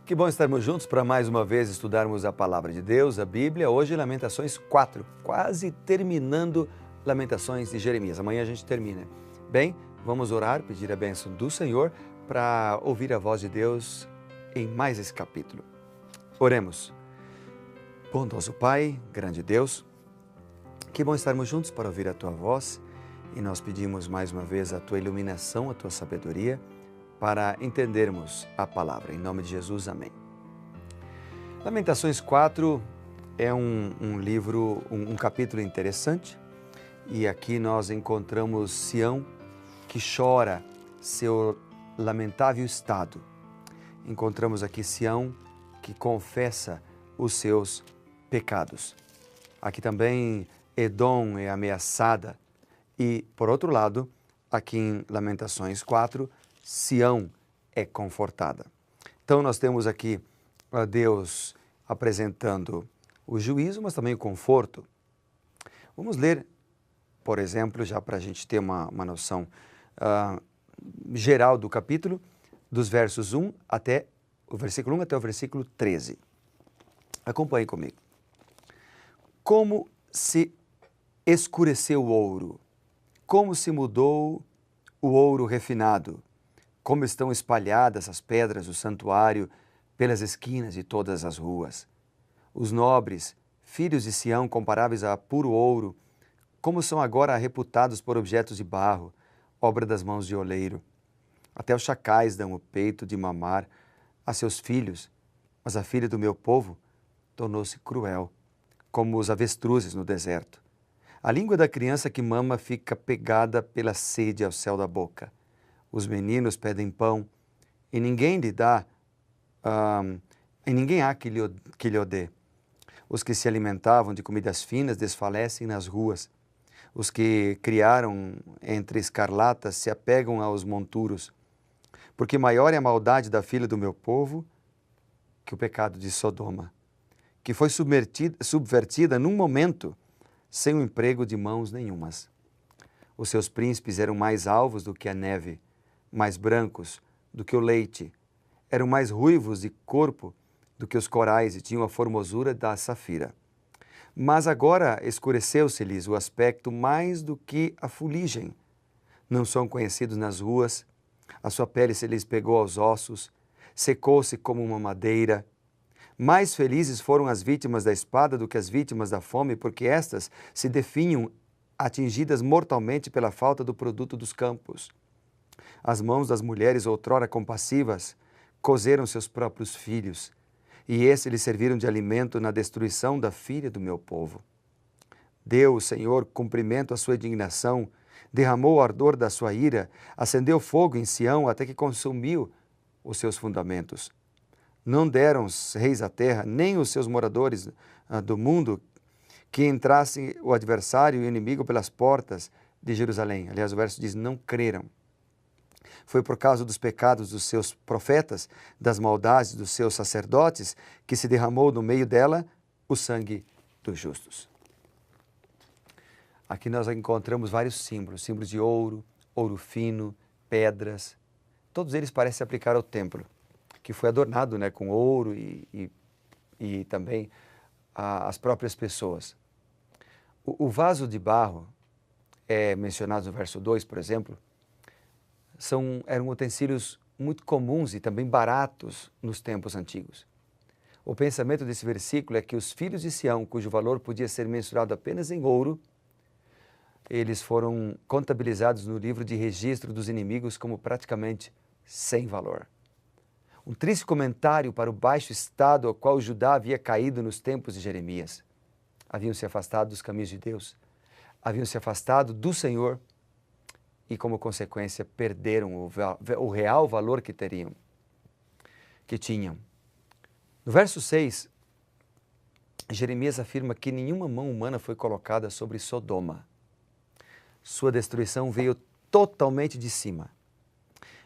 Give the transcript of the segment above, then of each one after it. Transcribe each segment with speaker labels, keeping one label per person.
Speaker 1: Que bom estarmos juntos para mais uma vez estudarmos a Palavra de Deus, a Bíblia. Hoje, Lamentações 4, quase terminando Lamentações de Jeremias. Amanhã a gente termina. Bem, vamos orar, pedir a bênção do Senhor para ouvir a voz de Deus em mais esse capítulo. Oremos. Bondoso Pai, grande Deus, que bom estarmos juntos para ouvir a Tua voz e nós pedimos mais uma vez a Tua iluminação, a Tua sabedoria, para entendermos a palavra. Em nome de Jesus, amém. Lamentações 4 é um livro, um capítulo interessante, e aqui nós encontramos Sião que chora seu lamentável estado. Encontramos aqui Sião que confessa os seus pecados. Aqui também Edom é ameaçada e, por outro lado, aqui em Lamentações 4, Sião é confortada. Então nós temos aqui Deus apresentando o juízo, mas também o conforto. Vamos ler, por exemplo, já para a gente ter uma noção geral do capítulo, dos versos 1 até o versículo 1 até o versículo 13. Acompanhe comigo. Como se escureceu o ouro, como se mudou o ouro refinado, como estão espalhadas as pedras do santuário pelas esquinas de todas as ruas. Os nobres, filhos de Sião, comparáveis a puro ouro, como são agora reputados por objetos de barro, obra das mãos de oleiro. Até os chacais dão o peito de mamar a seus filhos, mas a filha do meu povo tornou-se cruel, como os avestruzes no deserto. A língua da criança que mama fica pegada pela sede ao céu da boca. Os meninos pedem pão e ninguém lhe dá, e ninguém há que lhe dê. Os que se alimentavam de comidas finas desfalecem nas ruas. Os que criaram entre escarlatas se apegam aos monturos. Porque maior é a maldade da filha do meu povo que o pecado de Sodoma, que foi subvertida num momento, sem o emprego de mãos nenhumas. Os seus príncipes eram mais alvos do que a neve, mais brancos do que o leite, eram mais ruivos de corpo do que os corais e tinham a formosura da safira. Mas agora escureceu-se-lhes o aspecto mais do que a fuligem. Não são conhecidos nas ruas, a sua pele se lhes pegou aos ossos, secou-se como uma madeira. Mais felizes foram as vítimas da espada do que as vítimas da fome, porque estas se definham atingidas mortalmente pela falta do produto dos campos. As mãos das mulheres outrora compassivas cozeram seus próprios filhos, e esses lhes serviram de alimento na destruição da filha do meu povo. Deu o Senhor cumprimento à sua indignação, derramou o ardor da sua ira, acendeu fogo em Sião até que consumiu os seus fundamentos. Não deram os reis da terra, nem os seus moradores do mundo, que entrasse o adversário e o inimigo pelas portas de Jerusalém. Aliás, o verso diz, não creram. Foi por causa dos pecados dos seus profetas, das maldades dos seus sacerdotes, que se derramou no meio dela o sangue dos justos. Aqui nós encontramos vários símbolos, símbolos de ouro, ouro fino, pedras. Todos eles parecem aplicar ao templo, que foi adornado, com ouro e também as próprias pessoas. O vaso de barro, mencionado no verso 2, por exemplo, eram utensílios muito comuns e também baratos nos tempos antigos. O pensamento desse versículo é que os filhos de Sião, cujo valor podia ser mensurado apenas em ouro, eles foram contabilizados no livro de registro dos inimigos como praticamente sem valor. Um triste comentário para o baixo estado ao qual Judá havia caído nos tempos de Jeremias. Haviam se afastado dos caminhos de Deus, haviam se afastado do Senhor e, como consequência, perderam o real valor que tinham. No verso 6, Jeremias afirma que nenhuma mão humana foi colocada sobre Sodoma. Sua destruição veio totalmente de cima.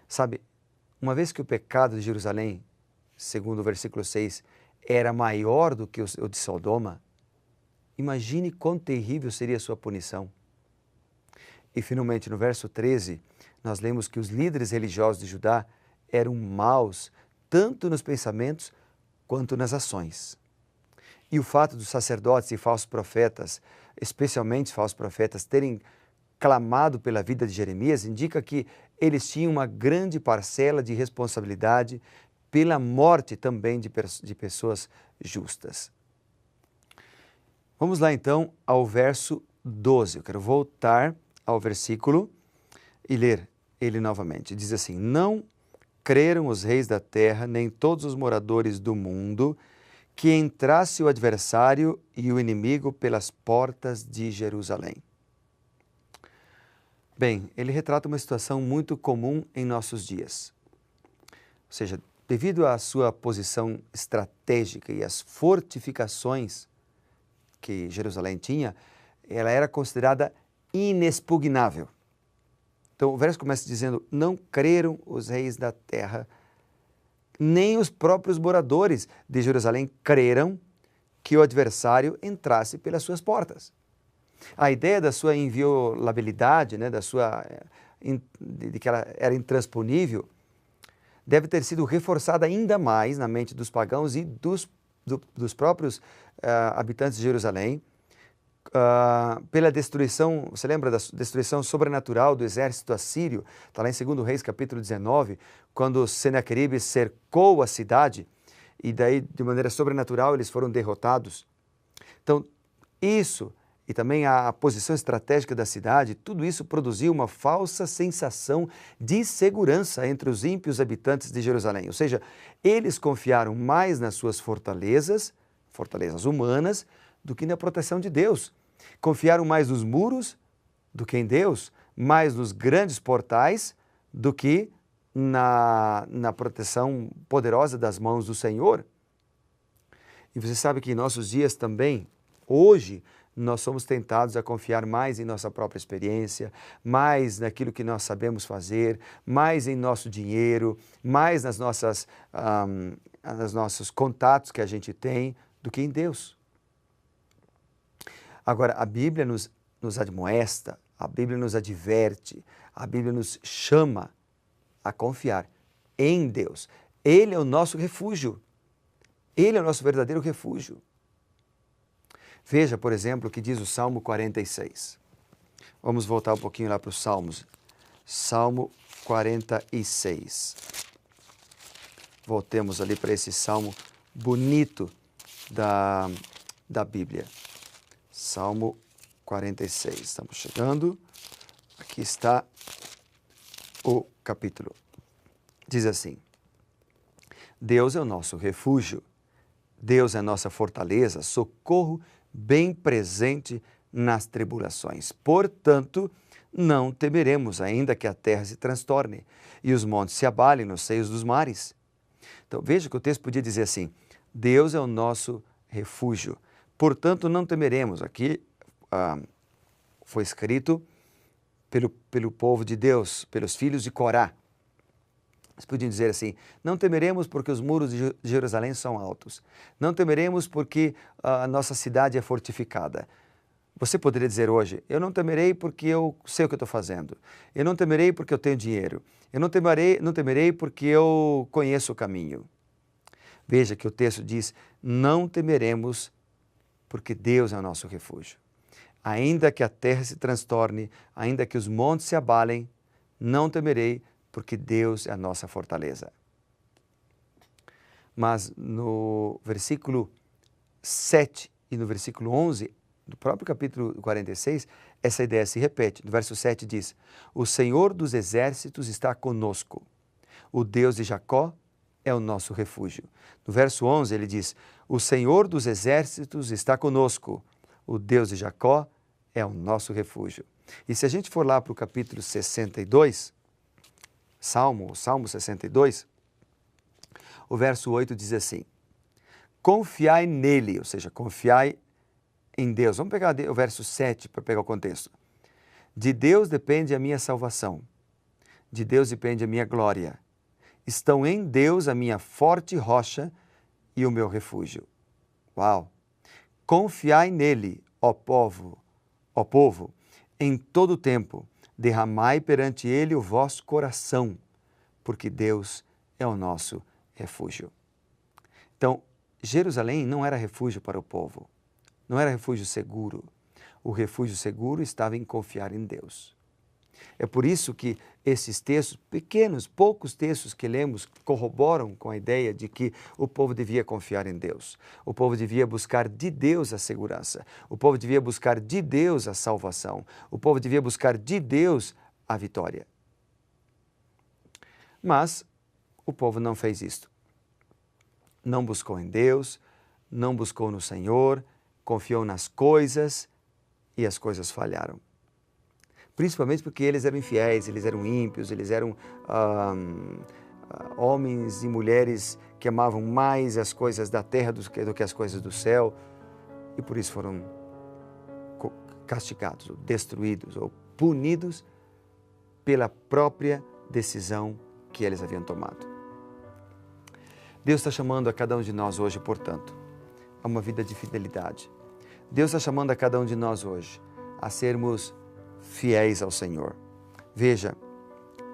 Speaker 1: Sabe, uma vez que o pecado de Jerusalém, segundo o versículo 6, era maior do que o de Sodoma, imagine quão terrível seria a sua punição. E finalmente, no verso 13, nós lemos que os líderes religiosos de Judá eram maus, tanto nos pensamentos quanto nas ações. E o fato dos sacerdotes e falsos profetas, especialmente falsos profetas, terem clamado pela vida de Jeremias, indica que eles tinham uma grande parcela de responsabilidade pela morte também de pessoas justas. Vamos lá então ao verso 12. Eu quero voltar ao versículo e ler ele novamente. Diz assim: não creram os reis da terra, nem todos os moradores do mundo, que entrasse o adversário e o inimigo pelas portas de Jerusalém. Bem, ele retrata uma situação muito comum em nossos dias. Ou seja, devido à sua posição estratégica e às fortificações que Jerusalém tinha, ela era considerada inexpugnável. Então o verso começa dizendo: não creram os reis da terra, nem os próprios moradores de Jerusalém creram que o adversário entrasse pelas suas portas. A ideia da sua inviolabilidade, né, de que ela era intransponível, deve ter sido reforçada ainda mais na mente dos pagãos e dos próprios habitantes de Jerusalém, pela destruição. Você lembra da destruição sobrenatural do exército assírio? Está lá em 2 Reis, capítulo 19, quando Senaqueribe cercou a cidade e daí, de maneira sobrenatural, eles foram derrotados. Então, isso e também a posição estratégica da cidade, tudo isso produziu uma falsa sensação de segurança entre os ímpios habitantes de Jerusalém. Ou seja, eles confiaram mais nas suas fortalezas humanas, do que na proteção de Deus. Confiaram mais nos muros do que em Deus, mais nos grandes portais do que na proteção poderosa das mãos do Senhor. E você sabe que em nossos dias também, hoje, nós somos tentados a confiar mais em nossa própria experiência, mais naquilo que nós sabemos fazer, mais em nosso dinheiro, mais nos nossos contatos que a gente tem, do que em Deus. Agora, a Bíblia nos admoesta, a Bíblia nos adverte, a Bíblia nos chama a confiar em Deus. Ele é o nosso refúgio. Ele é o nosso verdadeiro refúgio. Veja, por exemplo, o que diz o Salmo 46. Vamos voltar um pouquinho lá para os Salmos. Salmo 46. Voltemos ali para esse salmo bonito da Bíblia. Salmo 46. Estamos chegando. Aqui está o capítulo. Diz assim: Deus é o nosso refúgio. Deus é a nossa fortaleza, socorro bem presente nas tribulações. Portanto, não temeremos, ainda que a terra se transtorne e os montes se abalem nos seios dos mares. Então, veja que o texto podia dizer assim: Deus é o nosso refúgio. Portanto, não temeremos. Aqui foi escrito pelo povo de Deus, pelos filhos de Corá. Eles podiam dizer assim: não temeremos porque os muros de Jerusalém são altos. Não temeremos porque a nossa cidade é fortificada. Você poderia dizer hoje: eu não temerei porque eu sei o que eu estou fazendo. Eu não temerei porque eu tenho dinheiro. Eu não temerei porque eu conheço o caminho. Veja que o texto diz: não temeremos porque Deus é o nosso refúgio. Ainda que a terra se transtorne, ainda que os montes se abalem, não temerei porque Deus é a nossa fortaleza. Mas no versículo 7 e no versículo 11 do próprio capítulo 46, essa ideia se repete. No verso 7 diz: o Senhor dos exércitos está conosco. O Deus de Jacó é o nosso refúgio. No verso 11 ele diz: o Senhor dos exércitos está conosco. O Deus de Jacó é o nosso refúgio. E se a gente for lá para o capítulo 62, Salmo 62, o verso 8 diz assim: confiai nele, ou seja, confiai em Deus. Vamos pegar o verso 7 para pegar o contexto. De Deus depende a minha salvação, de Deus depende a minha glória. Estão em Deus a minha forte rocha e o meu refúgio. Uau! Confiai nele, ó povo, em todo o tempo. Derramai perante ele o vosso coração, porque Deus é o nosso refúgio. Então, Jerusalém não era refúgio para o povo, não era refúgio seguro. O refúgio seguro estava em confiar em Deus. É por isso que esses textos, pequenos, poucos textos que lemos, corroboram com a ideia de que o povo devia confiar em Deus. O povo devia buscar de Deus a segurança. O povo devia buscar de Deus a salvação. O povo devia buscar de Deus a vitória. Mas o povo não fez isto. Não buscou em Deus, não buscou no Senhor, confiou nas coisas e as coisas falharam. Principalmente porque eles eram infiéis, eles eram ímpios, eles eram homens e mulheres que amavam mais as coisas da terra do que as coisas do céu, e por isso foram castigados, ou destruídos, ou punidos pela própria decisão que eles haviam tomado. Deus está chamando a cada um de nós hoje, portanto, a uma vida de fidelidade. Deus está chamando a cada um de nós hoje a sermos fiéis ao Senhor. Veja,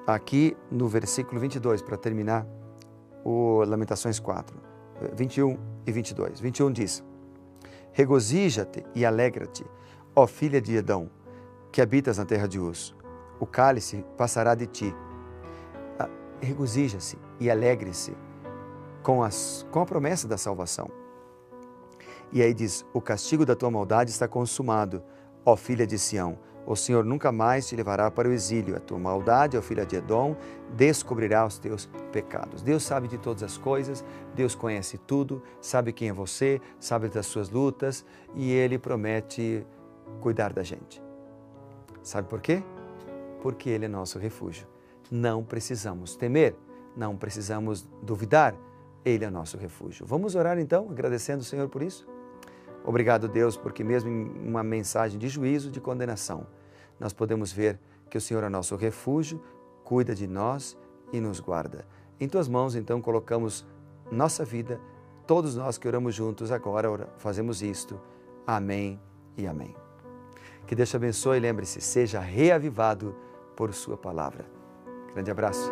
Speaker 1: aqui no versículo 22, para terminar, o Lamentações 4, 21 e 22. 21 diz: regozija-te e alegra-te, ó filha de Edom, que habitas na terra de Uz. O cálice passará de ti. Regozija-se e alegre-se com a promessa da salvação. E aí diz: o castigo da tua maldade está consumado, ó filha de Sião. O Senhor nunca mais te levará para o exílio. A tua maldade, ó filha de Edom, descobrirá os teus pecados. Deus sabe de todas as coisas, Deus conhece tudo, sabe quem é você, sabe das suas lutas e Ele promete cuidar da gente. Sabe por quê? Porque Ele é nosso refúgio. Não precisamos temer, não precisamos duvidar. Ele é nosso refúgio. Vamos orar então, agradecendo o Senhor por isso? Obrigado, Deus, porque mesmo em uma mensagem de juízo, de condenação, nós podemos ver que o Senhor é nosso refúgio, cuida de nós e nos guarda. Em Tuas mãos, então, colocamos nossa vida, todos nós que oramos juntos agora, fazemos isto. Amém e amém. Que Deus te abençoe e lembre-se, seja reavivado por Sua palavra. Grande abraço.